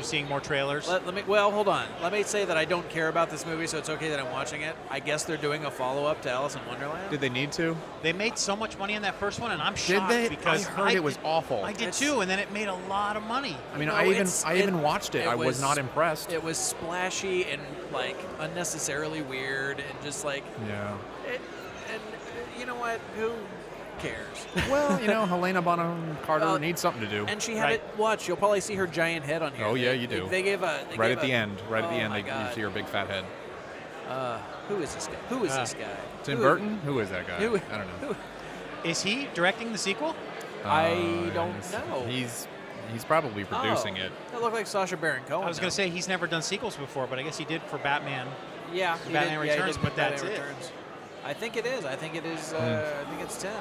continue seeing more trailers? Well, hold on. Let me say that I don't care about this movie, so it's okay that I'm watching it. I guess they're doing a follow-up to Alice in Wonderland. Did they need to? They made so much money in that first one, and I'm shocked Did they? because I heard it was awful. I did too, and then it made a lot of money. I mean, No, I even watched it. I was not impressed. It was splashy and like unnecessarily weird, and just like Yeah. and you know what? Who cares? Well, Helena Bonham Carter needs something to do. And she had it. Watch, you'll probably see her giant head on here. Oh, yeah, you do. They gave a Right at the end, you see her big fat head. Who is this guy? Who is this guy? Tim Burton? Who is that guy? Who- I don't know. Is he directing the sequel? I don't know. He's probably producing it. That looked like Sacha Baron Cohen. I was going to say he's never done sequels before, but I guess he did for Batman. Yeah, Batman Returns, did but that's Batman it. Returns. I think it is. I think it's Tim.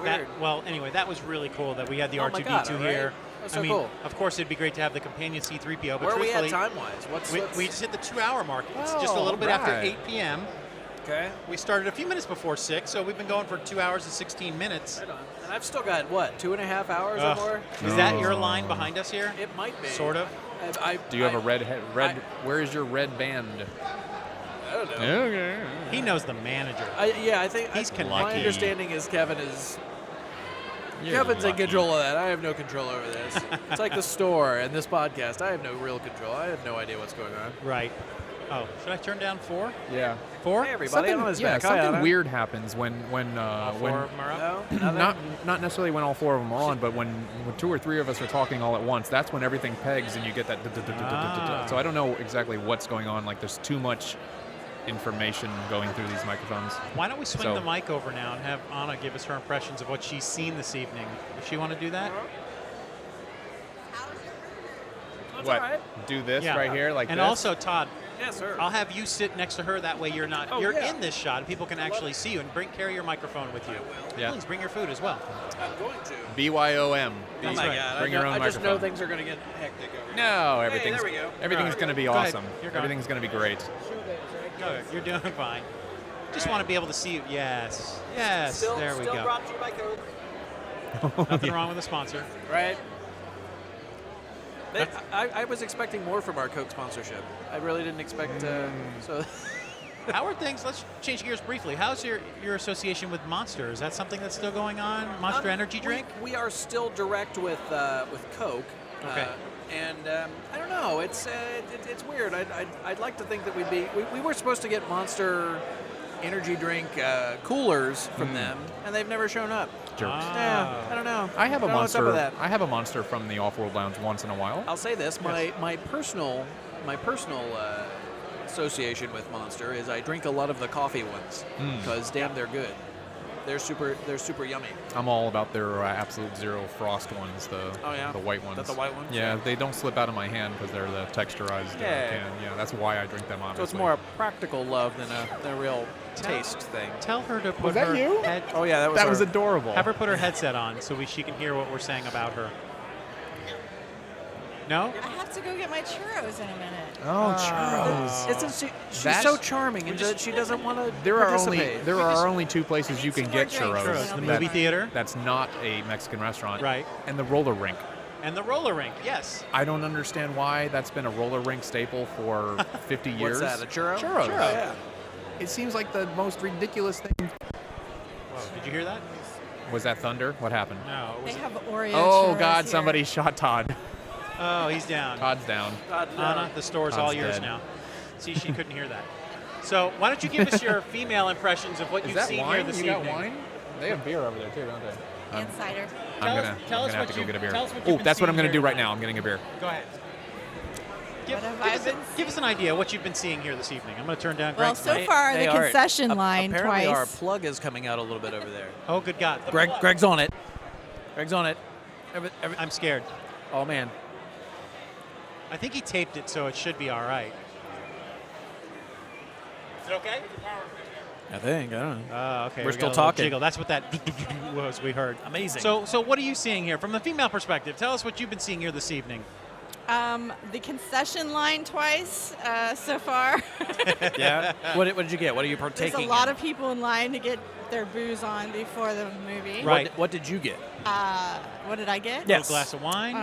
Weird. Anyway, that was really cool that we had the Oh my R2D2 God, all right. here. That's so cool. Of course, it'd be great to have the companion C-3PO, but Where are we truthfully, at time-wise? we just hit the 2-hour mark. It's Oh, just a little bit after right. 8 p.m. Okay. We started a few minutes before 6, so we've been going for 2 hours and 16 minutes. Right on. And I've still got, 2.5 hours or more? Is that your line behind us here? It might be. Sort of. Do you have a red head? Where is your red band? I don't know. Okay. He knows the manager. I think He's my lucky. understanding is Kevin is. You're Kevin's in lucky. control of that. I have no control over this. It's like the store and this podcast. I have no real control. I have no idea what's going on. Right. Oh, should I turn down 4? Yeah. 4? Hey, everybody. Anna's back. Hi, Something Anna. weird happens when 4 of them are up? No? not necessarily when all 4 of them are on, but when 2 or 3 of us are talking all at once, that's when everything pegs and you get that. So I don't know exactly what's going on. Like there's too much information going through these microphones. Why don't we swing the mic over now and have Anna give us her impressions of what she's seen this evening? Does she want to do that? That's What? all right. Do this Yeah. right here, like And this? also, Todd, Yes, sir. I'll have you sit next to her. That way you're not Oh, you're yeah. in this shot and people can actually see you. And carry your microphone with you. Yeah. Please bring your food as well. I'm going to. BYOM. Oh my God. Bring your own I just know microphone. things are going to get hectic over here. No, everything's there we go. everything's going to be Go ahead. awesome. You're gone. Everything's going to be great. Go, you're doing fine. Just want to be able to see you. Yes. Yes. There we Still go. brought to you by Coke. Nothing wrong with the sponsor. Right. I was expecting more from our Coke sponsorship. I really didn't expect. So. How are things? Let's change gears briefly. How's your association with Monster? Is that something that's still going on? Monster Energy drink? We are still direct with Coke. Okay. And I don't know. It's weird. I'd like to think that we were supposed to get Monster energy drink coolers from them, and they've never shown up. Jerks. Yeah, I don't know. I have a don't know what's up monster. with that. I have a monster from the Off-World Lounge once in a while. I'll say this: my personal association with Monster is I drink a lot of the coffee ones because damn, they're good. They're super yummy. I'm all about their Absolute Zero Frost ones, the white ones. That's the white ones? Yeah, they don't slip out of my hand because they're the texturized can. Yeah, that's why I drink them, obviously. So it's more a practical love than a real taste thing. Tell her to put Was that her you? head. Oh yeah, that was adorable. Have her put her headset on so she can hear what we're saying about her. No? I have to go get my churros in a minute. Oh, churros. She's so charming, and she doesn't want to There participate. are only 2 places you can some more get drinks. churros. Churros. The That- movie theater That's not a Mexican restaurant. Right. And the roller rink. and the roller rink. Yes. I don't understand why that's been a roller rink staple for 50 years. What's that? A churro? Churros. Oh, yeah. It seems like the most ridiculous thing. Whoa, did you hear that? Was that thunder? What happened? No. It They was, have Oreo Oh, churros God, here. somebody shot Todd. oh, he's down. Todd's down. God, no. Anna, the store's Todd's all yours dead. now. See, she couldn't hear that. So why don't you give us your female impressions of what Is you've that seen wine? here this You evening? got wine? They have beer over there, too, don't they? And cider. Tell us I'm gonna have what to go you- get a beer. tell us what you've Oh, been that's what I'm seeing going to do here right tonight. now. I'm getting a beer. Go ahead. What have I been Give us an idea of what you've been seeing here this evening. I'm going to turn down Well, Greg's so mic. far the All right. concession line Apparently twice. our plug is coming out a little bit over there. Oh, good God. Greg's on it. Greg's on it. I'm scared. Oh, man. I think he taped it, so it should be all right. Is it okay? I think. I don't know. Okay. We're we still got a little talking. Jiggle. That's what that was we heard. Amazing. So what are you seeing here from the female perspective? Tell us what you've been seeing here this evening. The concession line twice so far. Yeah. What did you get? What are you There's partaking a lot in? of people in line to get their booze on before the movie. Right. What did you get? What did I get? Yes. A glass of wine.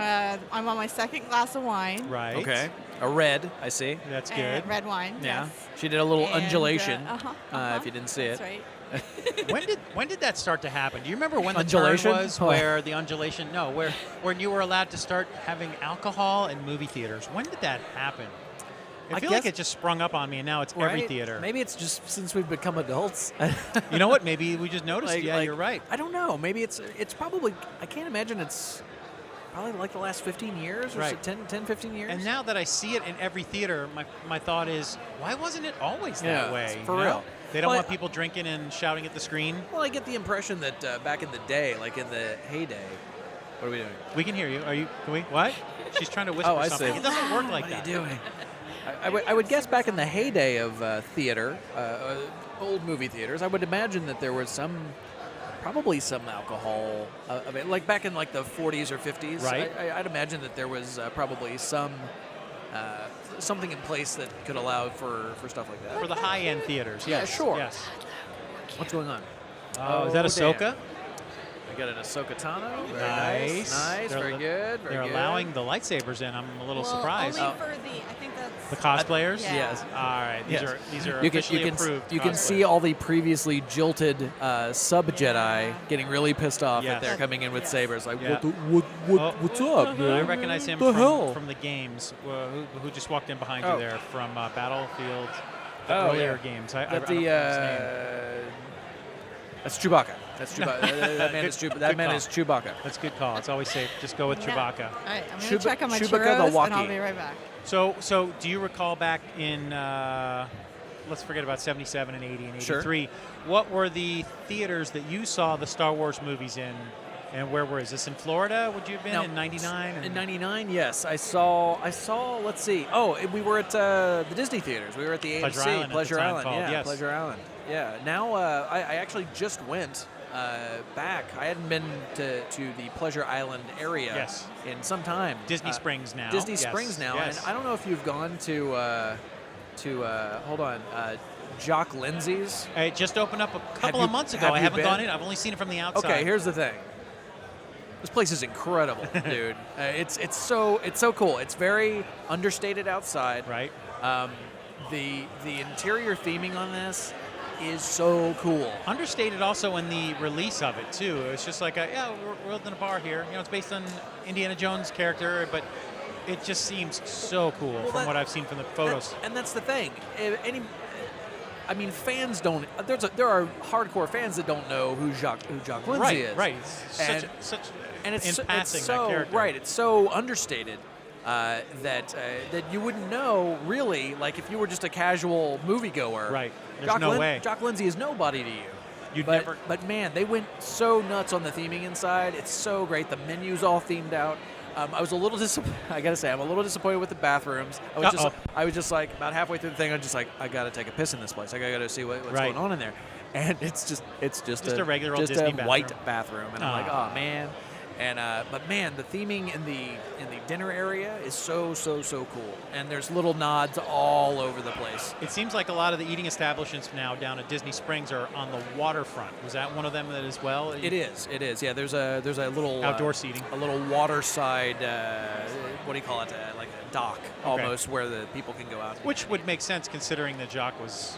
I'm on my second glass of wine. Right. Okay. A red, I see. That's And good. red wine. Yeah. Yes. She did a little And, undulation, uh-huh. if you didn't see That's it. right. When did that start to happen? Do you remember when the Undulation? turn was Oh. where the undulation? No, where when you were allowed to start having alcohol in movie theaters. When did that happen? I feel like guess- it just sprung up on me, and now it's every Right? theater. Maybe it's just since we've become adults. You know what? Maybe we just noticed. Yeah, you're right. I don't know. Maybe it's probably, I can't imagine it's probably like the last 15 years or Right. so, 10, 15 years. And now that I see it in every theater, my thought is, why wasn't it always that Yeah, way? for you know? real. They don't Well, want people drinking and shouting at the screen. Well, I get the impression that back in the day, like in the heyday, what are we doing? We can hear you. Can we? What? She's trying to whisper Oh, I something. see. It doesn't work like What that. are you doing? I would guess back in the heyday of theater, old movie theaters, I would imagine that there was probably some alcohol of it. Like back in like the 40s or 50s, Right. I'd imagine that there was probably something in place that could allow for stuff like that. For the high-end theaters, Yeah, yes. sure. Yes. What's going on? Oh, is that Ahsoka? damn. I got an Ahsoka Tano. Very Nice. nice. They're Very al- good. Very They're good. allowing the lightsabers in. I'm a little Well, surprised. Only for I think that's The cosplayers? Yeah. Yes. All right. These Yes. are You can officially approved. you can see cosplayers. all the previously jilted sub Jedi getting really pissed off Yes. that they're coming in with Yes. sabers. Like, Yeah. what's Oh, up, I man? recognize him The hell? from the games. Who just walked in behind Oh. you there from Battlefield? The Oh, earlier yeah. games. I That don't know his name. that's Chewbacca. That's Chewbacca. that man, Good call. is Chewbacca. That's a good call. It's always safe. Just go with Yeah. Chewbacca. All right, I'm Chewba- going to check on my Chewbacca the churros, and I'll Wookiee. be right back. So do you recall back in, let's forget about 77 and 80 and 83, what were the theaters that you saw the Star Wars movies in, and where were? Is this in Florida? Would you have been No, in 99? In '99, yes, I saw. Let's see. Oh, we were at the Disney theaters. We were at the Pleasure AMC, Island at the Pleasure time Island. called, Yeah, yes. Pleasure Island. Yeah. Now I actually just went back. I hadn't been to the Pleasure Island area Yes. in some time. Disney Springs now. Disney Yes, Springs now, yes. and I don't know if you've gone to hold on, Jock Lindsay's. It just opened up a couple you- of months ago. have I you haven't been? gone in. I've only seen it from the outside. Okay, here's the thing. This place is incredible, dude. It's so cool. It's very understated outside. Right. The interior theming on this is so cool. Understated also in the release of it, too. It's just like, we're in a bar here. You know, it's based on Indiana Jones' character, but it just seems so cool Well, from that- what I've seen from the photos. And that's the thing. Fans don't. There are hardcore fans that don't know who Jacques Lindsay is. Right. It's And- such And it's in so, passing it's so that character. right. It's so understated that you wouldn't know really. Like if you were just a casual moviegoer. Right. There's no way. Jacques Lindsay is nobody to you. You'd but, never. But man, they went so nuts on the theming inside. It's so great. The menu's all themed out. I was a little I gotta say, I'm a little disappointed with the bathrooms. I was just like about halfway through the thing. I'm just like, I gotta take a piss in this place. I gotta see what's Right. going on in there. And it's just a regular old just Disney a white bathroom. And I'm like, Aw. oh man. And but man, the theming in the dinner area is so cool. And there's little nods all over the place. It seems like a lot of the eating establishments now down at Disney Springs are on the waterfront. Was that one of them that as well? It is. Yeah, there's a little Outdoor seating. a little waterside. What do you call it? Like a dock almost, where the people can go out. Which would make sense considering that Jacques was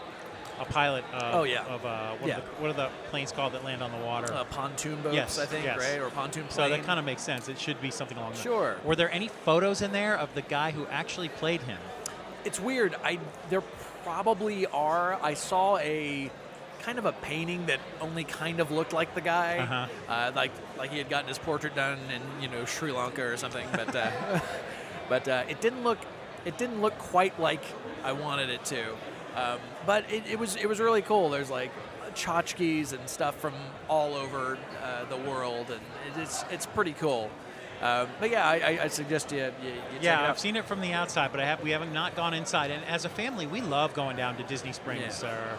a pilot of, Oh, yeah. of Yeah. what are the planes called that land on the water? Pontoon boats, Yes, I think, yes. right? Or pontoon plane. So that kind of makes sense. It should be something along that. Sure. Were there any photos in there of the guy who actually played him? It's weird. There probably are. I saw a kind of a painting that only kind of looked like the guy, Uh-huh. like he had gotten his portrait done in Sri Lanka or something. But but it didn't look quite like I wanted it to. But it was really cool. There's like tchotchkes and stuff from all over the world, and it's pretty cool. But yeah, I suggest you check it Yeah, out. I've seen it from the outside, but we haven't not gone inside. And as a family, we love going down to Disney Springs Yeah. or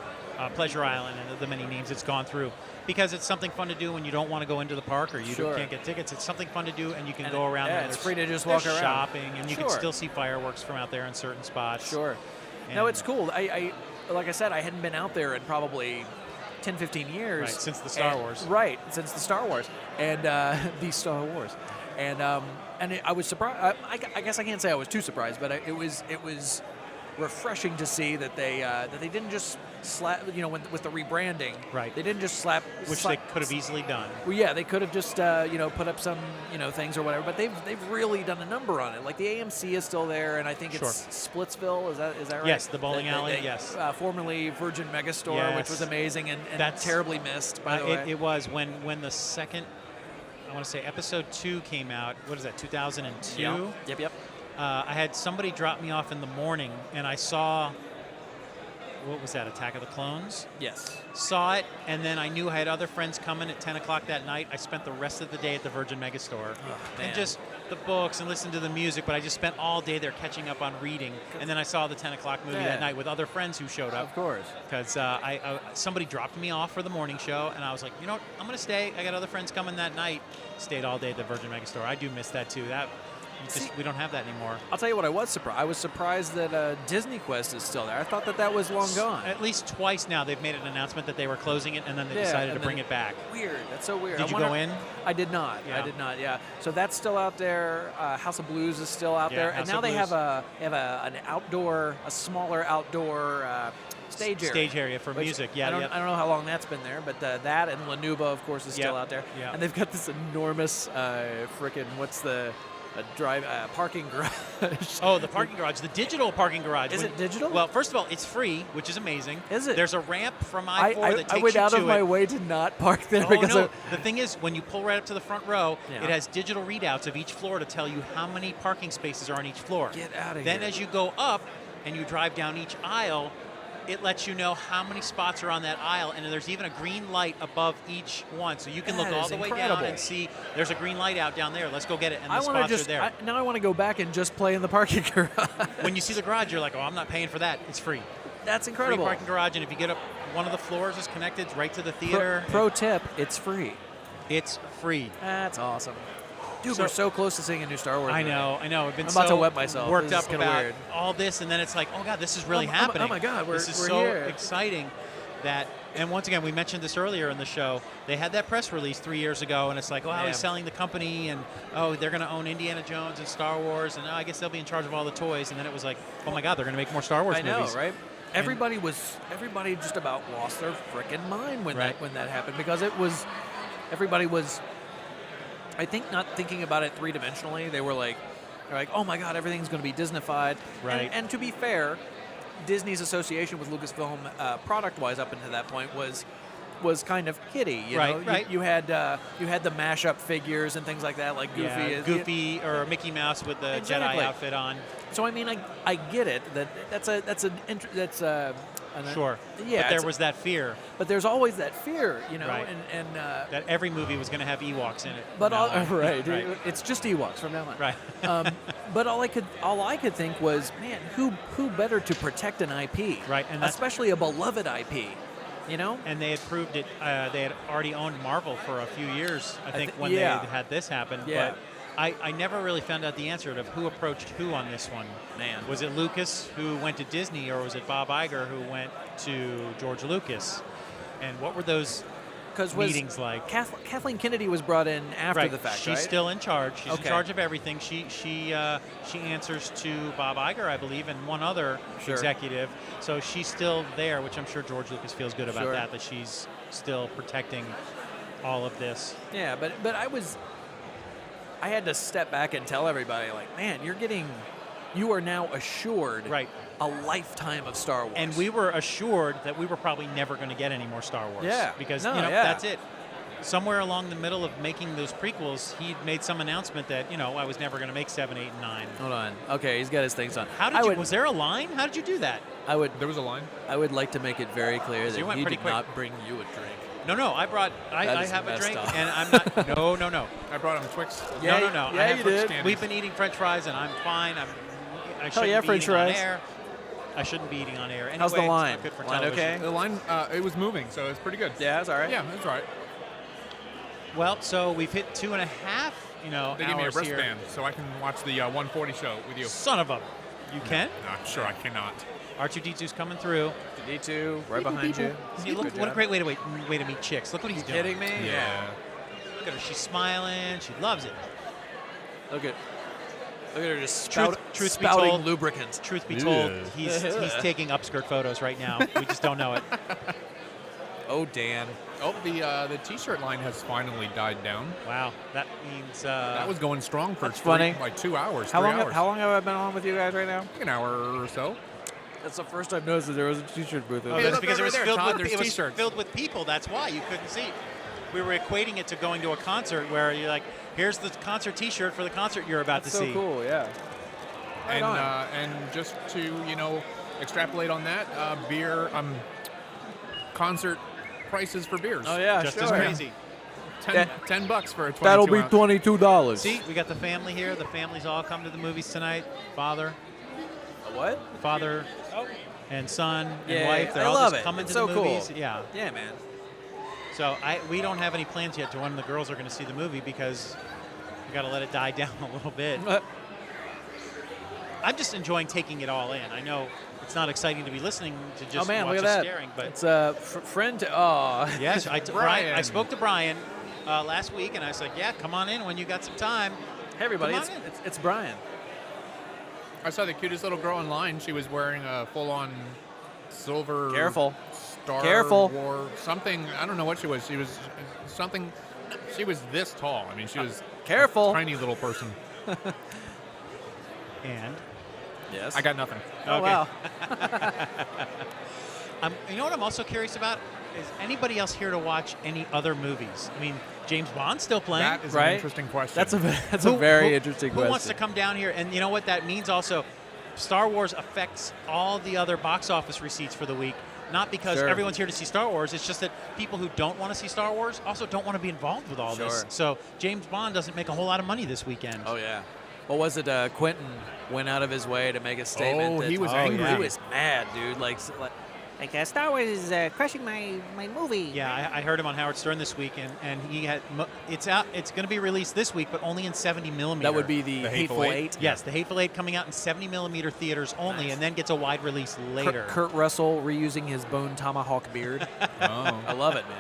Pleasure Island and the many names it's gone through, because it's something fun to do when you don't want to go into the park or you Sure. can't get tickets. It's something fun to do, and you can And go around. yeah, and it's there's- free to just there's walk around. shopping, and you can Sure. still see fireworks from out there in certain spots. Sure. And, No, it's cool. I like I said, I hadn't been out there in probably 10, 15 years. Right, since the Star Wars. Right, since the Star Wars. And the Star Wars. And I was surprised. I guess I can't say I was too surprised, but it was refreshing to see that they didn't just slap, with the rebranding. Right. They didn't just slap. which they could have easily done. Well, yeah, they could have just put up some things or whatever, but they've really done a number on it. Like the AMC is still there, and I think Sure. it's Splitsville. Is that right? Yes, the bowling alley, They- yes. Formerly Virgin Megastore, Yes. which was amazing and That's- terribly missed. By the way, It was when the second, I want to say episode 2 came out. What is that? 2002. Yep. I had somebody drop me off in the morning, and I saw, what was that, Attack of the Clones? Yes. Saw it, and then I knew I had other friends coming at 10 o'clock that night. I spent the rest of the day at the Virgin Megastore. man. And just the books and listened to the music, but I just spent all day there catching up on reading. And then I saw the 10 o'clock movie Yeah. that night with other friends who showed up. Of course. Because somebody dropped me off for the morning show, and I was like, you know what, I'm going to stay. I got other friends coming that night. Stayed all day at the Virgin Megastore. I do miss that, too. We don't have that anymore. I'll tell you what I was surprised. I was surprised that Disney Quest is still there. I thought that was long gone. At least twice now they've made an announcement that they were closing it, and then they Yeah, decided and to bring then- it back. Weird. That's so weird. Did you go in? I did not. Yeah. I did not. Yeah. So that's still out there. House of Blues is still out Yeah, there, House and now of they Blues. have a smaller outdoor stage area. Stage area for Which music. I Yeah, don't, yep. I don't know how long that's been there, but that and Lanuba, of course, is still Yep, out there. yep. And they've got this enormous parking garage. Oh, the parking garage, the digital parking garage. Is it digital? Well, first of all, it's free, which is amazing. Is it? There's a ramp from I-4 that takes I went you out to of my it. way to not park there Oh, because no. The thing is, when you pull right up to the front row, Yeah. it has digital readouts of each floor to tell you how many parking spaces are on each floor. Get outta Then here. as you go up and you drive down each aisle, it lets you know how many spots are on that aisle, and there's even a green light above each one, so you can That look all is the way down incredible. and see there's a green light out down there. Let's go get it, and the I want to spots are there. now I want to go back and just play in the parking garage. When you see the garage, you're like, oh, I'm not paying for that. It's free. That's Free incredible. parking garage, and if you get up, one of the floors is connected right to the theater. Pro tip: it's free. It's free. That's awesome. Dude, So- we're so close to seeing a new Star Wars. I movie. know. I've been I'm about so to wet myself. worked This is up kinda about weird. all this, and then it's like, oh god, this is really Oh happening. my God, this is we're so here. exciting. That, and once again, we mentioned this earlier in the show. They had that press release 3 years ago, and it's like, oh, Yeah. he's selling the company, and oh, they're going to own Indiana Jones and Star Wars, and oh, I guess they'll be in charge of all the toys. And then it was like, oh my god, they're going to make more Star Wars I know, movies. right? Everybody just about lost their frickin' mind when Right. that happened because everybody was, I think, not thinking about it three-dimensionally. They're like, oh my god, everything's going to be Disneyfied. Right. And to be fair, Disney's association with Lucasfilm, product-wise, up until that point was kind of kiddie. You Right, know? right. You had the mashup figures and things like that, like Goofy. Yeah, Goofy or Mickey Mouse with the Exactly. Jedi outfit on. So I mean, I get it Sure. Yeah, but there it's- was that fear But there's always that fear, Right. and that every movie was going to have Ewoks in it. but from all, now on. right, right. it's just Ewoks from now on. Right. But all I could think was, man, who better to protect an IP, Right, and that's- especially a beloved IP, you know? And they had proved it. They had already owned Marvel for a few years, I think, when yeah. they had this happen. Yeah. But I never really found out the answer to who approached who on this one. Man. Was it Lucas who went to Disney, or was it Bob Iger who went to George Lucas? And what were those meetings like? Kathleen Kennedy was brought in after right. the fact, She's right? still in charge. She's Okay. in charge of everything. She answers to Bob Iger, I believe, and one other Sure. executive. So she's still there, which I'm sure George Lucas feels good about Sure. that she's still protecting all of this. Yeah, but I had to step back and tell everybody, like, man, you are now assured Right. a lifetime of Star Wars. And we were assured that we were probably never going to get any more Star Wars. Yeah. Because, No, you know, yeah. that's it. Somewhere along the middle of making those prequels, he made some announcement that, I was never going to make 7, 8, and 9. Hold on. Okay, he's got his things on. How did was there a line? How did you do that? There was a line. I would like to make it very clear So that you went he pretty did quick. not bring you a drink. No, I That is have a messed drink, up. and I'm not, no. I brought him Twix. Yeah, no. yeah, I have you French did. candies. We've been eating French fries, and I'm fine. I Hell shouldn't yeah, be French eating on fries. air. I shouldn't be eating on air. Anyway, How's the it's not line? good for Line television. okay? The line, it was moving, so it's pretty good. Yeah, it's all right. Yeah, that's right. Well, so we've hit 2.5, They give me a hours here. wristband, so I can watch the 140 show with you. Son of a... You can? No, I'm sure I cannot. R2-D2's coming through. D2, right behind you. See, look, Good what a job. great way to meet chicks. Look what he's doing. Kidding me? Yeah. Look at her. She's smiling. She loves it. Look at her just Truth be spouting told- lubricant. Truth be told, Yeah. he's taking upskirt photos right now. We just don't know it. Oh, Dan. Oh, the T-shirt line has finally died down. Wow. That means... That was going strong for That's funny. like 2 hours, How 3 long? hours. How long have I been on with you guys right now? An hour or so. That's the first time I noticed that there was a T-shirt booth. Oh, Hey, that's look, because it right was there, filled Todd, with there's T-shirts. filled with people. That's why you couldn't see. We were equating it to going to a concert where you're like, here's the concert T-shirt for the concert you're about That's to so see. cool. Yeah. Right And on. and just to extrapolate on that, beer concert prices for beers. Oh yeah, Just sure. as crazy. $10 for a 22 That'll be ounce. $22. See, we got the family here. The families all come to the movies tonight. Father What? and son and Yeah, wife. They're I all love just it. coming It's to so the cool. movies. Yeah. Yeah, man. So we don't have any plans yet to when the girls are going to see the movie because we got to let it die down a little bit. I'm just enjoying taking it all in. I know it's not exciting to be listening to just Oh man, watch look at us that. staring, but It's a friend. Oh. yes, Brian. I spoke to Brian last week, and I was like, "Yeah, come on in when you got some time." Hey everybody, Come it's, on in. it's Brian. I saw the cutest little girl in line. She was wearing a full-on silver Careful. Star Careful. War something. I don't know what she was. She was something. She was this tall. I mean, she was Careful. a tiny little person. And Yes. I got nothing. Oh Okay. wow. you know what I'm also curious about is anybody else here to watch any other movies? I mean, James Bond's still playing. That is Right? an interesting question. That's a very interesting Who question. wants to come down here? And you know what that means also? Star Wars affects all the other box office receipts for the week. Not because Sure. everyone's here to see Star Wars. It's just that people who don't want to see Star Wars also don't want to be involved with all this. Sure. So James Bond doesn't make a whole lot of money this weekend. Oh yeah. What was it? Quentin went out of his way to make a statement. Oh, that, he was angry. He was mad, dude. Like Star Wars is crushing my movie. Yeah, I heard him on Howard Stern this week, and he had it's out. It's going to be released this week, but only in 70 millimeter. that would be the Hateful Eight. Yes, the Hateful Eight coming out in 70 millimeter theaters only, and then gets a wide release later. Kurt Russell reusing his bone tomahawk beard. Oh. I love it, man.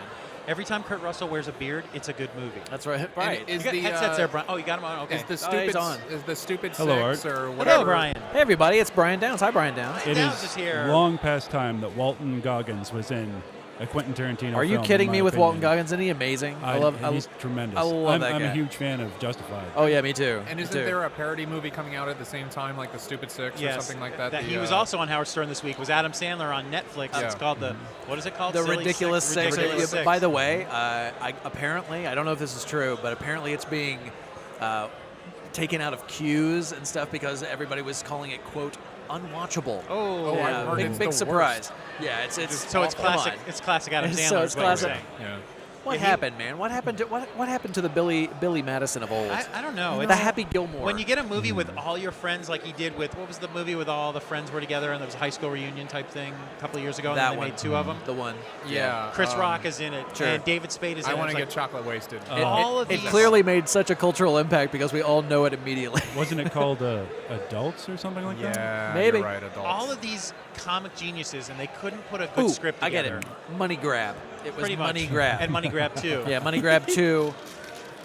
Every time Kurt Russell wears a beard, it's a good movie. That's right. And Right. is You got the headsets there, Brian. Oh, you got them on. Okay. Is the Oh, stupid he's on. is the stupid Hello, six Art. or Hello, whatever? Brian. Hey everybody, it's Brian Downs. Hi, Brian Downs. It Downs is is here. long past time that Walton Goggins was in a Quentin Tarantino Are you film, kidding in me my with Walton opinion. Goggins? Isn't he amazing? He's tremendous. I love that I'm guy. a huge fan of Justified. Oh yeah, me too. And Me isn't too. there a parody movie coming out at the same time, like the Stupid Six or Yes, something like that? he was also on Howard Stern this week. Was Adam Sandler on Netflix? Yeah. It's called the what is it called? The Silly Ridiculous Six. Ridiculous Six. By the way, apparently, I don't know if this is true, but apparently it's being taken out of queues and stuff because everybody was calling it, quote, unwatchable. Oh, I've heard big, it's big the surprise. Yeah, it's so it's come classic. on. It's classic Adam Sandler. So it's is what you're classic. saying. Yeah. What If you- happened, man? What happened to the Billy Madison of old? I don't know. The It's- Happy Gilmore. When you get a movie with all your friends, like he did with what was the movie with all the friends were together and there was a high school reunion type thing a couple of years ago, and That then they one. made two of them. The one. Yeah. Chris Rock is in it, Sure. and David Spade is in I it. want to It's get chocolate wasted. all of It these. clearly made such a cultural impact because we all know it immediately. Wasn't it called Adults or something like that? Yeah, Maybe. you're right, adults. all of these comic geniuses, and they couldn't put a good Ooh, script I get together. it. Money Grab. It was Pretty much. Money Grab. And Money Grab 2. Yeah, Money Grab 2.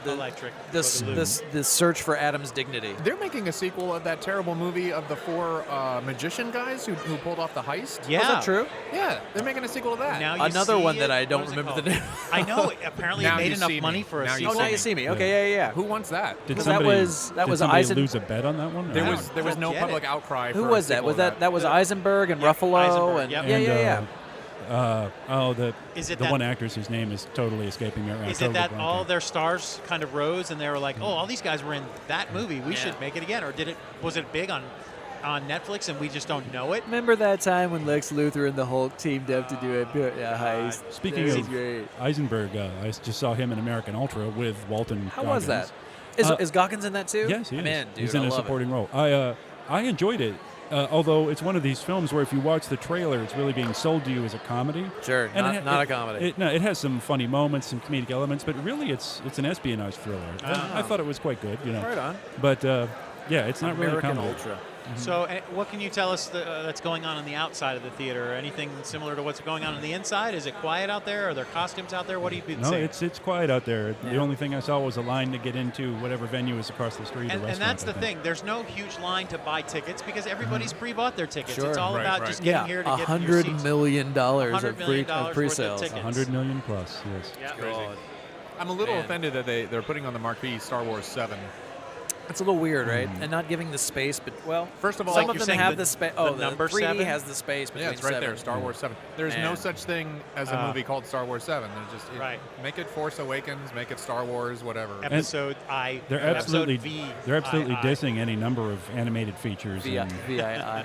Electric. The Boogaloo. search for Adam's dignity. They're making a sequel of that terrible movie of the four magician guys who pulled off the heist. Yeah. Was that true? Yeah, they're making a sequel of that. Now you Another see one it. that I don't What is it remember the called? name. I know. Apparently, it Now made You enough See money Me. for a Now You sequel. Oh, now you see me. Okay, yeah. Who wants that? Did That somebody, was did somebody Eisen. lose a bet on that one? There Or- was I don't no get public it. outcry. Who for was a that? sequel Was of that was Eisenberg and Yep, Ruffalo? Eisenberg, And yep. yeah. Is it the that- one actress whose name is totally escaping me right now. Is it that all their stars kind of rose and they were like, oh, all these guys were in that movie. We Yeah. should make it again. Or was it big on Netflix and we just don't know it? Remember that time when Lex Luthor and the Hulk teamed up to do a heist? Speaking That of was great. Eisenberg, I just saw him in American Ultra with Walton How Goggins. was that? Is Goggins in that too? Yes, he is. Man, dude, He's in I a love supporting role. I enjoyed it. Although it's one of these films where if you watch the trailer, it's really being sold to you as a comedy. Sure, And not a comedy. It has some funny moments, some comedic elements, but really it's an espionage thriller. I thought it was quite good, Right on. But it's not really a American comedy. Ultra. So, what can you tell us that's going on the outside of the theater? Anything similar to what's going on the inside? Is it quiet out there? Are there costumes out there? What do you been No, seeing? it's quiet out there. The only thing I saw was a line to get into whatever venue is across the street. And that's the thing. There's no huge line to buy tickets because everybody's pre-bought their tickets. Sure. It's all Right, about right. just getting here to get your $100 seats. million $100 of million worth of pre-sales. tickets. 100 million plus. Yes. Yeah. God. I'm a little Man. offended that they're putting on the marquee Star Wars 7. It's a little weird, right? And not giving the space, but First of all, some Like of you're them saying have the- the space. the Oh, the number 3D 7? has the space between yeah, it's right 7. there, Star Wars 7. There's no Man. such thing as a movie called Star Wars 7. There's just Right. make it Force Awakens, make it Star Wars, whatever. Episode I. They're episode absolutely V. dissing any number of animated features VII. VII.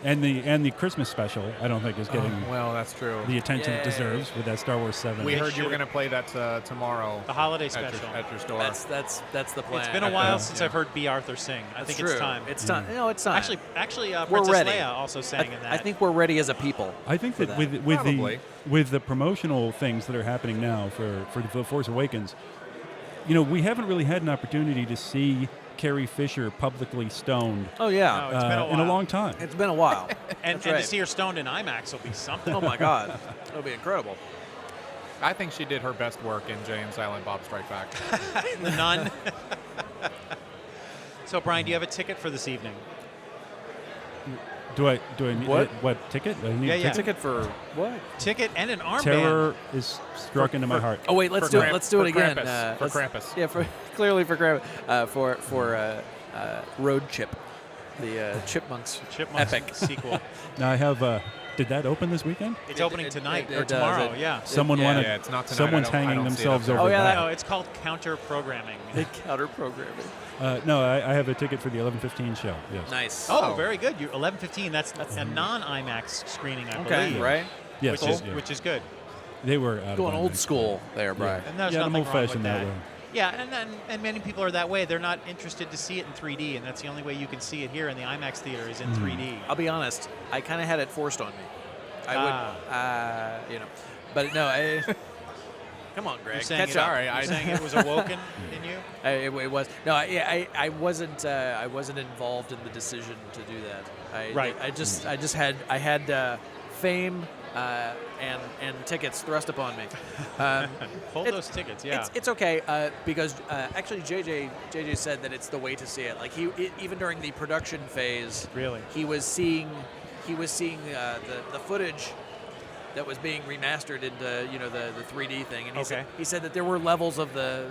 and the Christmas special. I don't think is getting Well, that's true. the attention it Yay. deserves with that Star Wars 7. We They heard you were should- going to play that tomorrow The holiday at special. your store. That's the plan. It's been a while since I've heard B. Arthur sing. I think That's it's true. time. It's time. No, it's time. Actually, We're Princess ready. Leia also sang in that. I think we're ready as a people. I think for that that. with the promotional things that are happening now for The Force Awakens, we haven't really had an opportunity to see Carrie Fisher publicly stoned Oh yeah, No, it's been a in a while. long time. it's been a while. and That's and right. to see her stoned in IMAX will be something. Oh my God, it'll be incredible. I think she did her best work in Jay and Silent Bob Strike Back. The Nun. So, Brian, do you have a ticket for this evening? Do I need What? what ticket? I need Yeah, a yeah. ticket? Ticket for what? Ticket and an armband. Terror is struck into my heart. Oh wait, let's For do it. Kramp- Let's do it for again. Krampus. For let's- Krampus. Yeah, clearly for Krampus. For Road Chip, the Chipmunks. Chipmunks Epic. sequel. Now I have. Did that open this weekend? It's opening tonight it or does. tomorrow. It- yeah. Someone yeah. wanted. Yeah, it's not tonight. Someone's I don't hanging see it themselves up there. over. Oh, yeah, that. No, it's called counter programming. Counter programming. No, I have a ticket for the 11:15 show. Yes. Nice. Oh, very good. You're 11:15. That's a non-IMAX screening, I Okay, believe. right. Yes. Which is yeah. which is good. They were out Going of old IMAX. school there, Brian. And there's Yeah, I'm nothing wrong with old-fashioned that way. Yeah, and many people are that way. They're not interested to see it in 3D, and that's the only way you can see it here in the IMAX theater is in 3D. I'll be honest. I kind of had it forced on me. I would, but no. Come on, Greg. You're saying Catch it, up. You're saying it was awoken in you? It was no. I wasn't. I wasn't involved in the decision to do that. Right. I just had fame and tickets thrust upon me. Hold It- those tickets, yeah. It's okay because actually JJ said that it's the way to see it. Like even during the production phase, Really? he was seeing the footage that was being remastered into the 3D thing, and he said that there were levels of the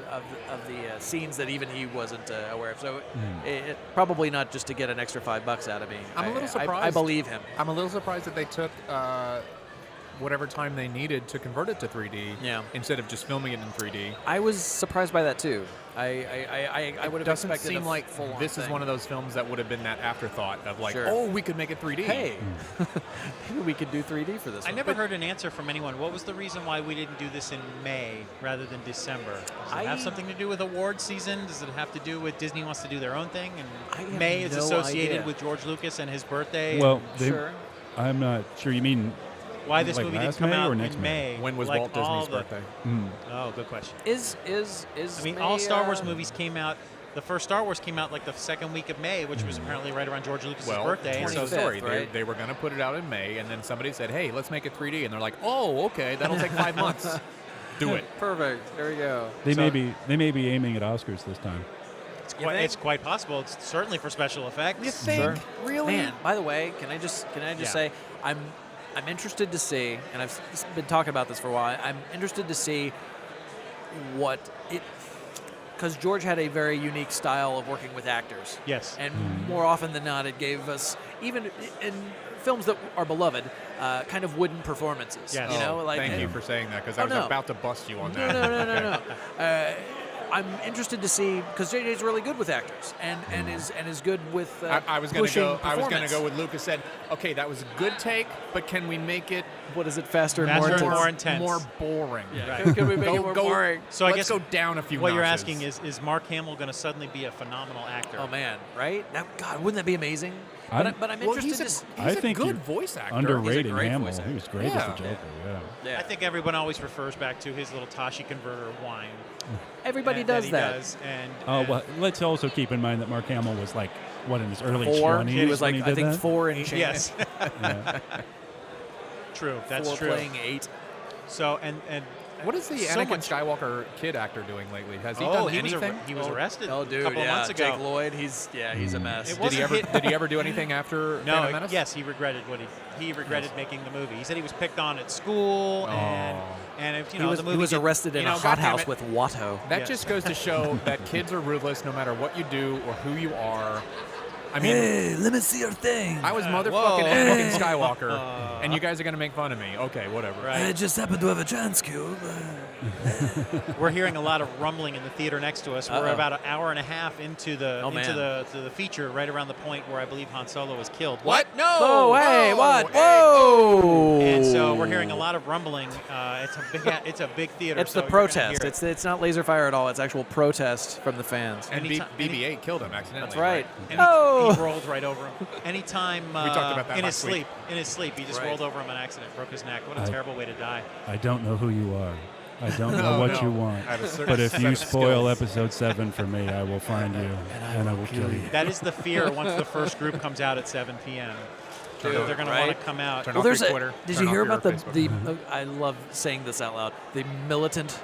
scenes that even he wasn't aware of. So it probably not just to get an extra $5 out of me. I'm a little surprised. I believe him. I'm a little surprised that they took whatever time they needed to convert it to 3D instead of just filming it in 3D. I was surprised by that too. I would have Doesn't expected seem a like full-on this is thing. one of those films that would have been that afterthought of like, Sure. oh, we could make it 3D. Hey, maybe we could do 3D for this I one. never heard an answer from anyone. What was the reason why we didn't do this in May rather than December? Does it have something to do with award season? Does it have to do with Disney wants to do their own thing? I And have May is no associated idea. with George Lucas and his birthday? Well, Sure. I'm not sure. You mean why this like movie didn't last come May out or in next May? When was like Walt all Disney's the- birthday? Oh, good question. Is I mean, May, all Star Wars movies came out. The first Star Wars came out like the second week of May, which was apparently right around George Lucas's Well, birthday. here's the 25th, story. right? They were going to put it out in May, and then somebody said, hey, let's make it 3D. And they're like, oh, okay, that'll take 5 months. Do it. Perfect. There we go. they So- may be aiming at Oscars this time? It's quite possible. It's certainly for special effects. You think? Sure. Really? Man, by the way, can I just Yeah. say I'm interested to see, and I've been talking about this for a while. I'm interested to see what it, because George had a very unique style of working with actors. Yes. And more often than not, it gave us, even in films that are beloved, kind of wooden performances. Yes. You know, Oh, like thank you for saying that, because I Oh, was no. about to bust you on no, that. no. I'm interested to see because JJ's really good with actors and is good with I was going to pushing go. I was going to performance. go with Lucas said. Okay, that was a good take, but can we make it What is it? Faster and Faster more and intense. more more boring? Yeah. Right. Can we make it more boring? So I let's guess go down a few. what you're notches. asking is Mark Hamill going to suddenly be a phenomenal actor? Oh man, right? Now, God, wouldn't that be amazing? I'm- But I'm Well, interested he's to. I a think good you're voice actor. underrated great Hamill. voice actor. He was great as Yeah. the Joker. Yeah. Yeah. I think everyone always refers back to his little Tashi converter of wine. Everybody that does he that. Does, and Well, let's also keep in mind that Mark Hamill was like, what, in his early 4. 20s He was when like, he I did think that? 4 and change. yes, Yeah. true. That's 4 true. playing 8. So and What is the so Anakin much- Skywalker kid actor doing lately? Has he Oh, done he was anything? he was arrested. Oh, dude, a couple yeah. months ago. Jake Lloyd, he's a mess. It did he wasn't ever? hit- Did he ever do anything after No, Phantom Menace? yes, he regretted what he regretted making the movie. He said he was picked on at school, and if, you know, the movie he was did- arrested in you a know, hothouse goddammit. with Watto. That Yes. just goes to show that kids are ruthless no matter what you do or who you are. I mean, Hey, let me see your thing. I was motherfucking Whoa. Anakin Skywalker, and you guys are gonna make fun of me. Okay, whatever. Right. just happened to have a chance cube. We're hearing a lot of rumbling in the theater next to us. We're Uh-oh. about an hour and a half into the Oh, man. to the feature, right around the point where I believe Han Solo was killed. What? No. Oh, hey, what? hey, Whoa! And so we're hearing a lot of rumbling. It's a big theater. It's so the you're gonna protest. hear it. It's not laser fire at all. It's actual protest from the fans. And Anytime- BB-8 killed him accidentally. That's right. And Oh! he rolled right over him. Anytime We talked about that in his last week. sleep, he just Right. rolled over him on accident, broke his neck. What a I- terrible way to die. I don't know who you are. I don't know what you want. I have a certain But if set you of spoil skills. episode 7 for me, I will find you and I will kill you. That is the fear once the first group comes out at 7 p.m. Turn They're off- going to right? want to come out. Turn Well, off there's your a. Twitter. Did Turn you off hear your about the Facebook. I love saying this out loud. The militant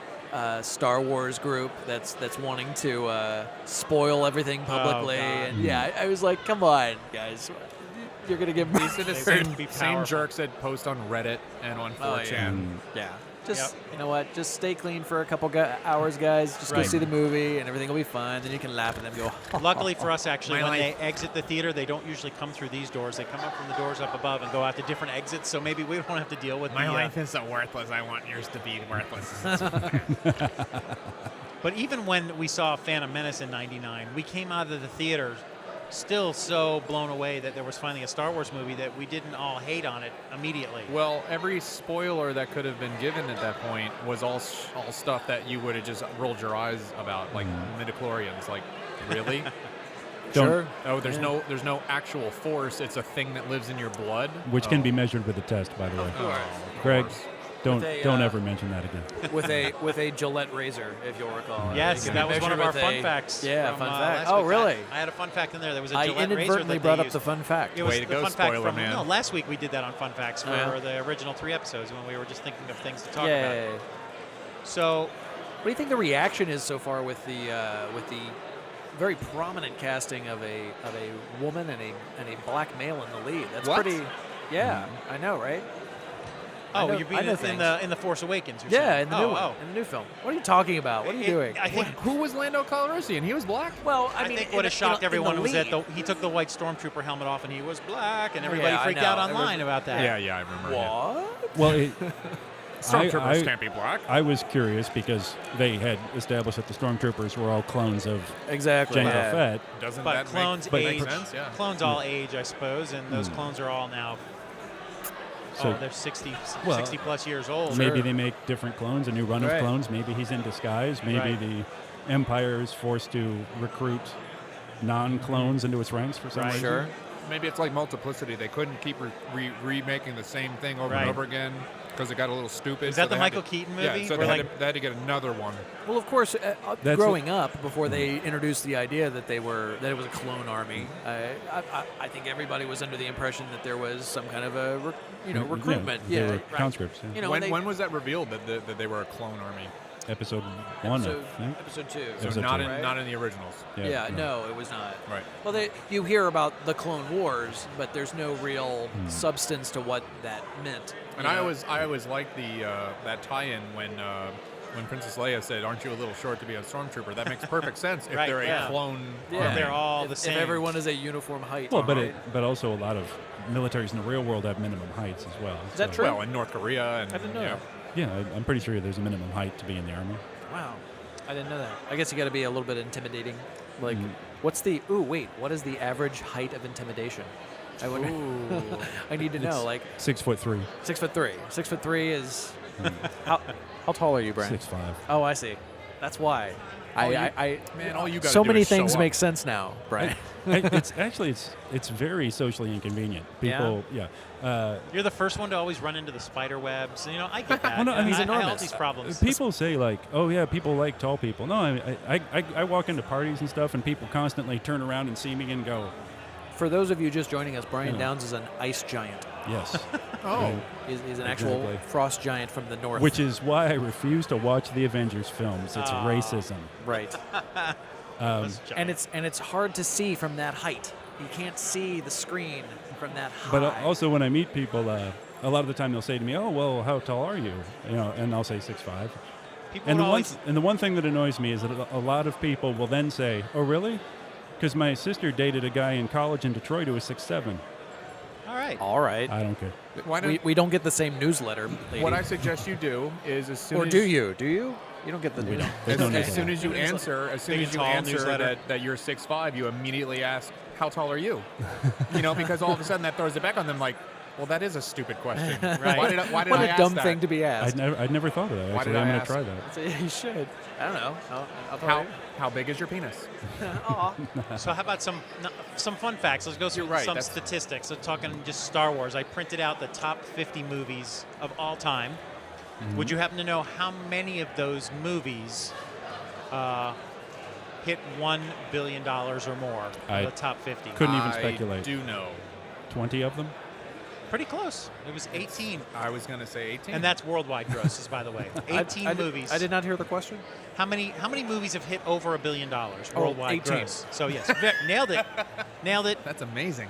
Star Wars group that's wanting to spoil everything publicly, God. and yeah, I was like, come on, guys, you're gonna give me These are the They same, wouldn't be same powerful. jerks that post on Reddit and on 4chan. yeah. Just Yep. you know what? Just stay clean for a couple hours, guys. Just go Right. see the movie, and everything will be fine. Then you can laugh at them. And go. Luckily for us, actually, My when life. they exit the theater, they don't usually come through these doors. They come up from the doors up above and go out to different exits. So maybe we don't have to deal with My the. life is so worthless. I want yours to be worthless. But even when we saw Phantom Menace in '99, we came out of the theater still so blown away that there was finally a Star Wars movie that we didn't all hate on it immediately. Well, every spoiler that could have been given at that point was all stuff that you would have just rolled your eyes about, like midichlorians. Like, really? Don't- Oh, there's no actual force. It's a thing that lives in your blood. Which can Oh. be measured with a test, by the way. course. Greg, don't With a, don't ever mention that again. with a Gillette razor, if you'll recall. Yes, It can that be was one of our measured with fun a- facts. Yeah, from, fun fact. last Oh, week. really? I had a fun fact in there. There was a I Gillette razor inadvertently that brought they up used. the fun fact. It was Way to the go, fun fact spoiler from man. no. Last week we did that on fun facts for Oh, yeah? the original 3 episodes when we were just thinking of things to talk Yeah. about. So What do you think the reaction is so far with the very prominent casting of a woman and a black male in the lead? That's What? pretty. Yeah, I know, right? I oh, know- you're I being know in things. the Force Awakens. You're Yeah, saying. in the oh, new one, oh. in the new film. What are you talking about? What are you doing? I think. Who was Lando Calrissian? He was black. Well, I mean, think in what the- has shocked in the everyone was that lead. he took the white stormtrooper helmet off and he was black, and everybody yeah, I freaked know. out online Everybody- about that. Yeah, I remember. Yeah. What? Well, Stormtroopers I- can't be black. I was curious because they had established that the stormtroopers were all clones of Exactly. Jango yeah. Fett. Doesn't But that clones make age. sense? Yeah. Clones all age, I suppose, and those clones are all now. So they're 60 Well, 60 plus years old. maybe they make different clones, a new run Right. of clones. Maybe he's in disguise. Maybe Right. the Empire is forced to recruit non-clones into its ranks for some Right. reason. Sure. Maybe it's like multiplicity. They couldn't keep remaking the same thing over Right. and over again because it got a little stupid. Is that so the they had Michael to- Keaton Yeah, movie? so Where, they had to get another one. Well, of course, That's growing up, before they introduced the idea that it was a clone army, I think everybody was under the impression that there was some kind of a recruitment. Yeah, they were right. conscripts. Yeah. You know, when, and they- when was that revealed that they were a clone army? Episode 1, episode, I think. episode 2. So Episode not two. in Right. not in the originals. Yeah, no, it was not. Right. Well, you hear about the Clone Wars, but there's no real substance to what that meant. And you I know? always liked the that tie-in when Princess Leia said, "Aren't you a little short to be a stormtrooper?" That makes perfect sense if Right, they're yeah. a clone. Yeah. army. They're all the if same. everyone is a uniform height. Well, but also a lot of militaries in the real world have minimum heights as well. Is that So- true? Well, in North Korea and I didn't know yeah. that. Yeah, I'm pretty sure there's a minimum height to be in the army. Wow. I didn't know that. I guess you got to be a little bit intimidating. Like, what is the average height of intimidation? I wonder. I need to know. Like 6'3". 6'3". 6'3" is how tall are you, Brian? 6'5". Oh, I see. That's why. Man, all you gotta so do many is show things up. make sense now, Brian. It's very socially inconvenient. People, You're the first one to always run into the spider webs. You know, I get that. Well, no, I mean, I he's have all enormous. these problems. People say like, oh yeah, people like tall people. No, I mean, I walk into parties and stuff, and people constantly turn around and see me and go, For those of you just joining us, Brian Yeah. Downs is an ice giant. yes. Oh. He's an actual Exactly. frost giant from the north. Which is why I refuse to watch the Avengers films. It's racism. right. Those giants. and it's hard to see from that height. You can't see the screen from that high. But also when I meet people, a lot of the time they'll say to me, "Oh, well, how tall are you?" You know, and I'll say 6'5". People And would the always, one thing that annoys me is that a lot of people will then say, "Oh, really?" Because my sister dated a guy in college in Detroit who was 6'7". all right. all right. I don't care. Why don't, We don't get the same newsletter, lady. what I suggest you do is as soon or as do you? Do you? You don't get the news. There's As, no as newsletter. soon as you Big and answer tall newsletter. that you're 6'5", you immediately ask, "How tall are you?" You know, because all of a sudden that throws it back on them. Like, well, that is a stupid question. Right. Why did I What a ask dumb that? thing to be asked. I'd never thought of that. Why Actually, did I'm I going to ask? try that. So you should. I don't know. I'll tell How you. how big is your penis? So how about some fun facts? Let's go through You're right, some that's- statistics. So talking just Star Wars. I printed out the top 50 movies of all time. Would you happen to know how many of those movies hit $1 billion or more? I The top 50. couldn't even speculate. I do know. 20 of them? Pretty close. It was 18. I was going to say 18. And that's worldwide grosses, by the way. 18 movies. I did not hear the question. How many movies have hit over $1 billion worldwide 18. gross? So yes, nailed it. Nailed it. That's amazing.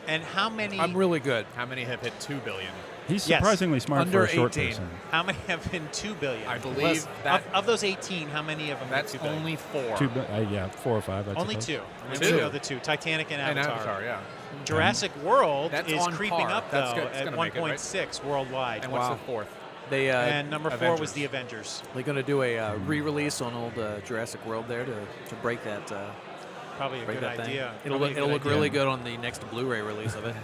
And how many? I'm really good. How many have hit 2 billion? He's Yes. surprisingly smart Under for a short 18. person. How many have been 2 billion? I believe that of those 18, how many of them? that's hit 2 billion? only 4. Yeah, 4 or 5. I'd Only suppose. 2. Only Two. 2 of the 2. Titanic and And Avatar. Avatar, yeah. Jurassic World That's is on creeping par. up That's though good. It's at gonna make it, right? 1.6 worldwide. And what's Wow. the 4th? They And number 4 was Avengers. the Avengers. they're going to do a re-release on old Jurassic World there to break that Probably a break good that thing. idea. It'll Probably a look good idea. really good on the next Blu-ray release of it.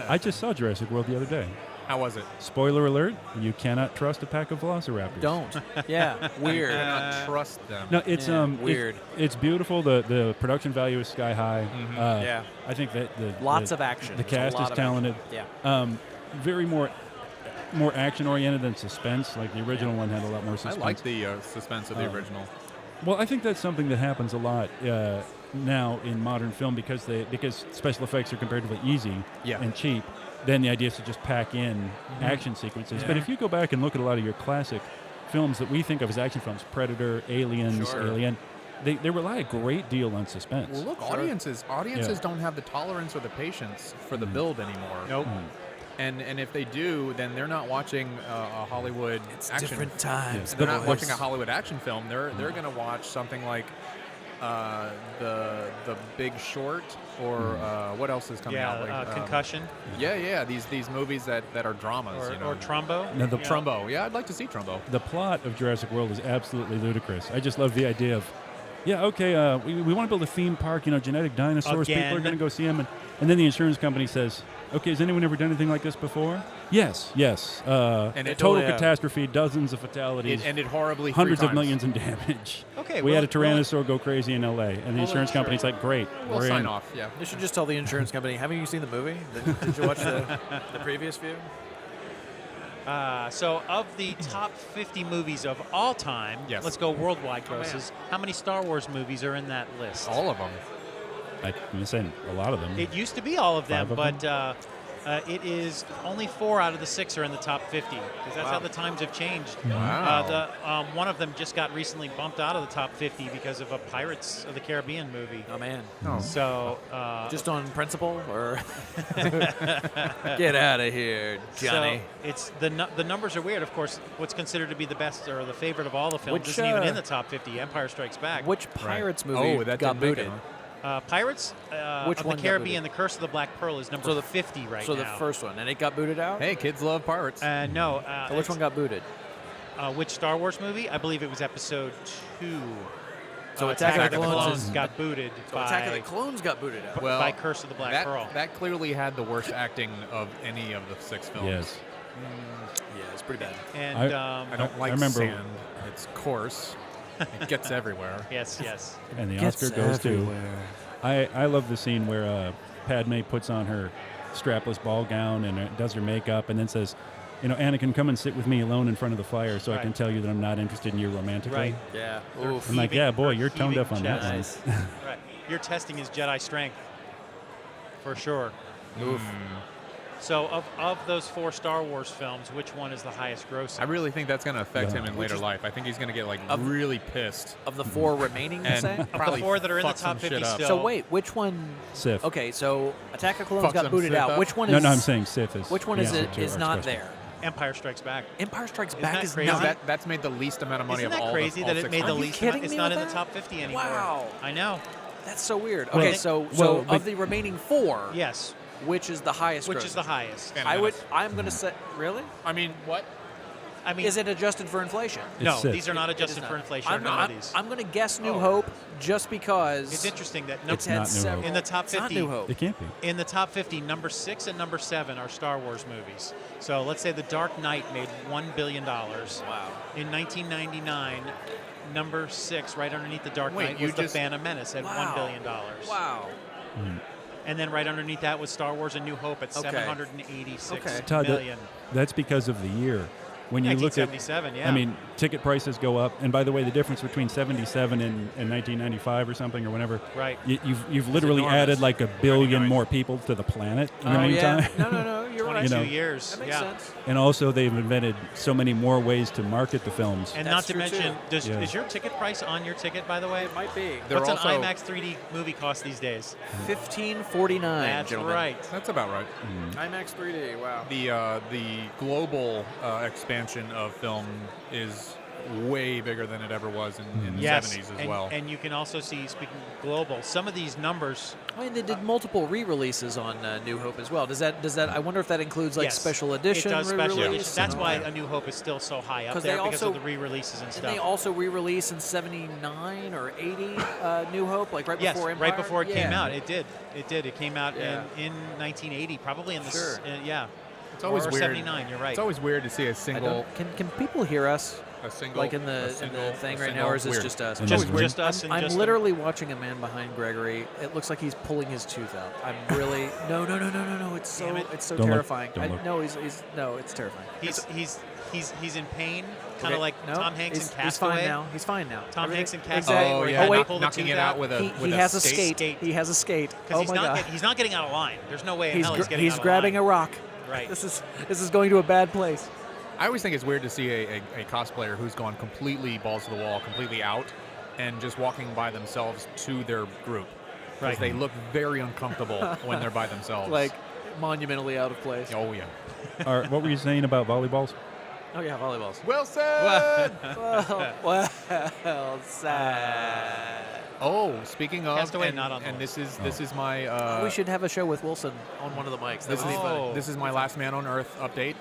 I just saw Jurassic World the other day. How was it? Spoiler alert, you cannot trust a pack of velociraptors. Don't. Yeah. Weird. Cannot trust them. No, it's Yeah, it's- weird. It's beautiful. The production value is sky high. Yeah. I think that Lots of action. The There's a cast lot is of talented. action. Yeah. Very more action oriented than suspense. Like the original one had a lot more I suspense. like the suspense of the original. Well, I think that's something that happens a lot now in modern film because special effects are comparatively easy Yeah. and cheap. Then the idea is to just pack in action sequences. But if you go back and look at a lot of your classic films that we think of as action films, Predator, Aliens, Sure. Alien, they rely a great deal on suspense. Well, look, audiences don't have the tolerance or the patience for the build anymore. Nope. And if they do, then they're not watching a Hollywood It's action. different times. They're not boys. watching a Hollywood action film. They're going to watch something like the Big Short or what else is coming out? Yeah, Like, Concussion Yeah. These movies that are dramas. or Trumbo. Now, the Trumbo. Yeah, I'd like to see Trumbo. The plot of Jurassic World is absolutely ludicrous. I just love the idea of, we want to build a theme park, genetic dinosaurs. Again. People are going to go see them. And then the insurance company says, okay, has anyone ever done anything like this before? Yes. And it- Total yeah. catastrophe, dozens of fatalities, It ended horribly. hundreds 3 of times. millions in damage. Okay, We well, had a tyrannosaur go crazy in L.A., and the insurance company's like, great, We'll we're sign in. off. Yeah. You should just tell the insurance company, haven't you seen the movie? Did you watch the previous few? So of the top 50 movies of all time, Yes. let's go worldwide grosses. How many Star Wars movies are in that list? All of them. I'm saying a lot of them. It used to be all of them, 5 of but it is only 4 out of the 6 are in the top 50 because that's how the times have changed. Wow. One of them just got recently bumped out of the top 50 because of a Pirates of the Caribbean movie. Oh, man. So Just on principle, or get out of here, Johnny. So it's the numbers are weird. Of course, what's considered to be the best or the favorite of all the films Which, isn't even in the top 50. Empire Strikes Back. Which Pirates movie that got didn't make it, booted? huh? Pirates Which of one the got Caribbean, booted? The Curse of the Black Pearl is number 50 right So now. the first one, and it got booted out? Uh, Hey, kids love pirates. No. So which one got booted? Which Star Wars movie? I believe it was Episode 2. So Attack of the Clones got booted by Attack of the Clones got booted out. Well, by Curse of the Black Pearl. That clearly had the worst acting of any of the 6 films. Yes. Yeah, it's pretty bad. And I don't like remember- sand. It's coarse. It gets everywhere. yes, yes. And the Oscar goes to. I love the scene where Padme puts on her strapless ball gown and does her makeup and then says, Anakin, come and sit with me alone in front of the fire so I can Right. tell you that I'm not interested in you romantically. Right. Yeah. Oof. I'm like, yeah, boy, you're tone Heaving deaf on that one. chest. Right. You're testing his Jedi strength, for sure. Oof. So of those 4 Star Wars films, which one is the highest grossing? I really think that's going to affect Yeah. him in later life. I think he's going to get Of- really pissed. Of the 4 remaining, you And say? probably 4 that are in the fuck some top 50 shit up. still. So wait, which one? Sith. Okay, so Attack of Clones Fuck got some booted Sith out. up. Which one No, is? I'm saying Sith is. Which one the is answer it? to Is our not question. there. Empire Strikes Back. Empire Strikes Isn't Back that is crazy? not. That's made the least amount of money Isn't of that all crazy all that it 6 made the films. least? kidding It's me not with in the that? top 50 anymore. Wow. I know. That's so weird. Well, Okay, so but- of the remaining 4, Yes. which is the highest? Which is grossing? the highest? Phantom Menace. I'm going to say. Really? I mean, what? I mean, Is it adjusted for inflation? no, It's Sith. these are not It is adjusted not. for inflation. I'm, none of these. I'm going to guess New Oh. Hope just because It's interesting that it's not had New several. Hope. In the top It's not 50 New Hope. It can't be. in the top 50, number 6 and number 7 are Star Wars movies. So let's say The Dark Knight made $1 billion. Wow. In 1999, number 6, right underneath The Dark Wait, Knight, you was The just- Phantom Menace at Wow. $1 billion. Wow. And then right underneath that was Star Wars: A New Hope at Okay. $786 Okay. Todd, million. that's because of the year. When you look at, 1977, yeah. I mean, ticket prices go up, and by the way, the difference between 77 and 1995 or something or whenever, Right. you've literally enormous. added like 1 billion noise. more people to the planet in the Oh meantime. yeah. No. You're right. 22 know, years. That makes yeah. sense. And also, they've invented so many more ways to market the films. And That's not to true, mention, too. Yeah. is your ticket price on your ticket, by the way? It might be. They're What's an also- IMAX 3D movie cost these days? $15.49. That's gentlemen. right. That's about right. IMAX 3D. Wow. The global expansion of film is way bigger than it ever was in the Yes, 70s as and, well. and you can also see, speaking of global, some of these numbers. I mean, they did multiple re-releases on New Hope as well. Does that? I wonder if that includes like Yes, special edition It does special re-release? editions. That's and- why A New Hope is still so high up 'Cause there they because also- of the re-releases and Didn't stuff. they also re-release in '79 or '80 New Hope, like right Yes, before Empire? right before it came Yeah. out. It did. It came out Yeah. in 1980, probably in the Sure. yeah. It's always or weird. 79. You're right. It's always weird to see a I single, don't, can people hear us like in the thing right now, or is this weird. just us? And just always just us. and I'm just literally watching a man behind Gregory. It looks like he's pulling his tooth out. I'm really no. It's so Damn it. it's so Don't look. terrifying. Don't look. No, he's no. It's terrifying. He's in pain, kind Okay, of like no, Tom Hanks in he's Castaway. fine now. He's fine now. Tom Hanks in Everything- Castaway, Exactly. where he yeah, had to wait, pull the knocking tooth it out with a he with has a skate. skate. He has a skate. Because Oh my God. he's not getting out of line. There's no way in hell he's getting He's out of grabbing line. a rock. Right. This is going to a bad place. I always think it's weird to see a cosplayer who's gone completely balls to the wall, completely out, and just walking by themselves to their group. Because Right. they look very uncomfortable when they're by themselves. Like monumentally out of place. oh yeah. What were you saying about volleyballs? Oh yeah, volleyballs. Well said. Well said. Oh, speaking of, Castaway, and, not on the and list. this is my we should have a show with Wilson on one of the mics. That this would be is fun. this is my Last Man on Earth update.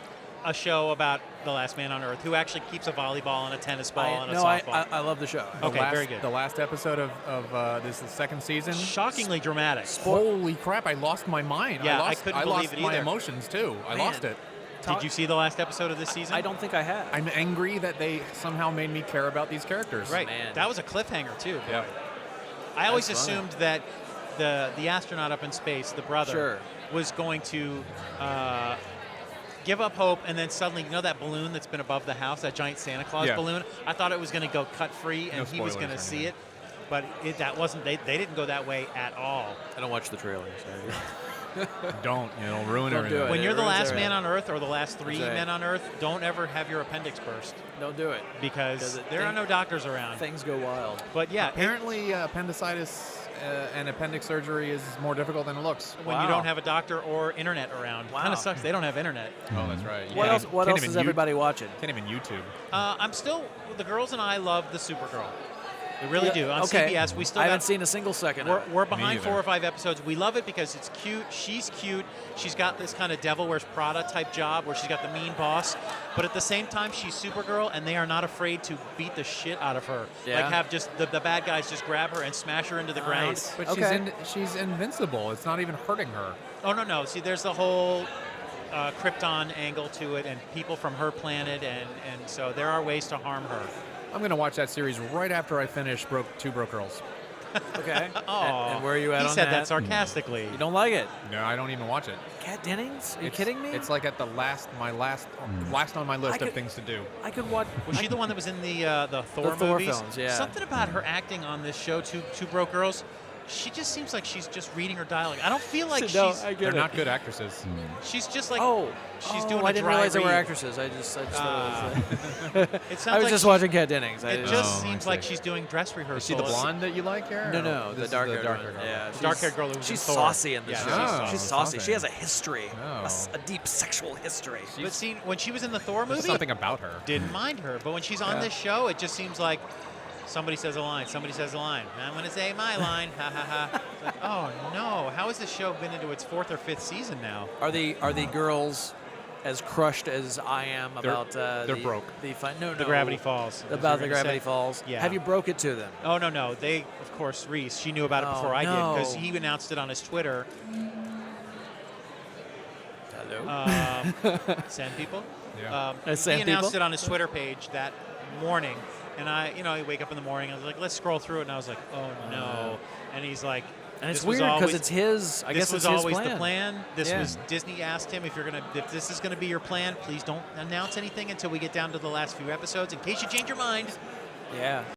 A show about the last man on Earth who actually keeps a volleyball and a tennis ball and a I softball. love the show. Okay, last, very good. The last episode of this is the second season. Shockingly dramatic. Holy crap! I lost my mind. Yeah, I I couldn't lost believe it my either. emotions too. I Man. lost it. Did you see the last episode of this season? I don't think I have. I'm angry that they somehow made me care about these characters. Right. Man. That was a cliffhanger too. Yeah. I always That's funny. assumed that the astronaut up in space, the brother, Sure. was going to give up hope, and then suddenly, you know that balloon that's been above the house, that giant Santa Claus Yeah. balloon? I thought it was going to go cut free, and No he was spoilers going or to see anything. it, but that wasn't. They didn't go that way at all. I don't watch the trailers. Don't ruin Don't do everything. it. When you're the ruins last everything. man on Earth or the last three That's right. men on Earth, don't ever have your appendix burst Don't do it. because it- there are no doctors around. Things go wild. But yeah, Apparently, appendicitis and appendix surgery is more difficult than it looks. when you Wow. don't have a doctor or internet around, Wow. kind of sucks. They don't have internet. Oh, that's right. What Yeah. else? What Can't else even is everybody watching? Can't even YouTube. I'm still the girls and I love the Supergirl. They really do. On okay. CBS, we still I haven't got, seen a single second of it. we're behind either. 4 or 5 episodes. We love it because it's cute. She's cute. She's got this kind of Devil Wears Prada type job where she's got the mean boss, but at the same time, she's Supergirl, and they are not afraid to beat the shit out of her. Yeah. Like have just the bad guys just grab her and smash her into the ground. Nice. But Okay. she's invincible. It's not even hurting her. Oh no! See, there's the whole Krypton angle to it, and people from her planet, and so there are ways to harm her. I'm going to watch that series right after I finish Two Broke Girls. Okay. Oh, and where are you at he on said that? that sarcastically. You don't like it? No, I don't even watch it. Kat Dennings? Are you It's- kidding me? It's like at the last on my list could- of things to do. I could watch. Was she the one that was in the Thor Thor movies? films, yeah. Something about her acting on this show, Two Broke Girls. She just seems like she's just reading her dialogue. I don't feel like No, she's. I get They're it. not good actresses. She's just like. Oh, she's oh, doing. I a didn't dry realize they were read. actresses. I just thought it was, It sounds I was like just she- watching Kat Dennings. I It didn't- just Oh, I seems like see. she's doing dress rehearsals. Is she the blonde that you like here? No, or no, this the is dark-haired dark one. girl. Yeah, The dark-haired girl who was in she's Thor. saucy in this Yeah, show. she's saucy. She's Oh, saucy. saucy. She has a history, Oh. a deep sexual history. But see, when she was in the Thor There's movie, something about her. didn't mind her. But when she's on Yeah. this show, it just seems like somebody says a line. Somebody says a line. I'm going to say my line. Ha ha ha. It's like, oh no! How has this show been into its 4th or 5th season now? Are the girls as crushed as I am They're- about they're broke. No, The Gravity Falls. About as you the were gonna Gravity say. Falls. Yeah. Have you broke it to them? Oh no! They, of course, Reese. She knew about it Oh, before I did because no. he announced it on his Twitter. Hello. Send people. Yeah. Sand He announced people? it on his Twitter page that morning, and I wake up in the morning. I was like, let's scroll through it, and I was like, oh no! And he's like, And it's this was weird because always- it's his. I this guess was it's his always plan. the plan. This Yeah. was Disney asked him if this is gonna be your plan, please don't announce anything until we get down to the last few episodes in case you change your mind. Yeah.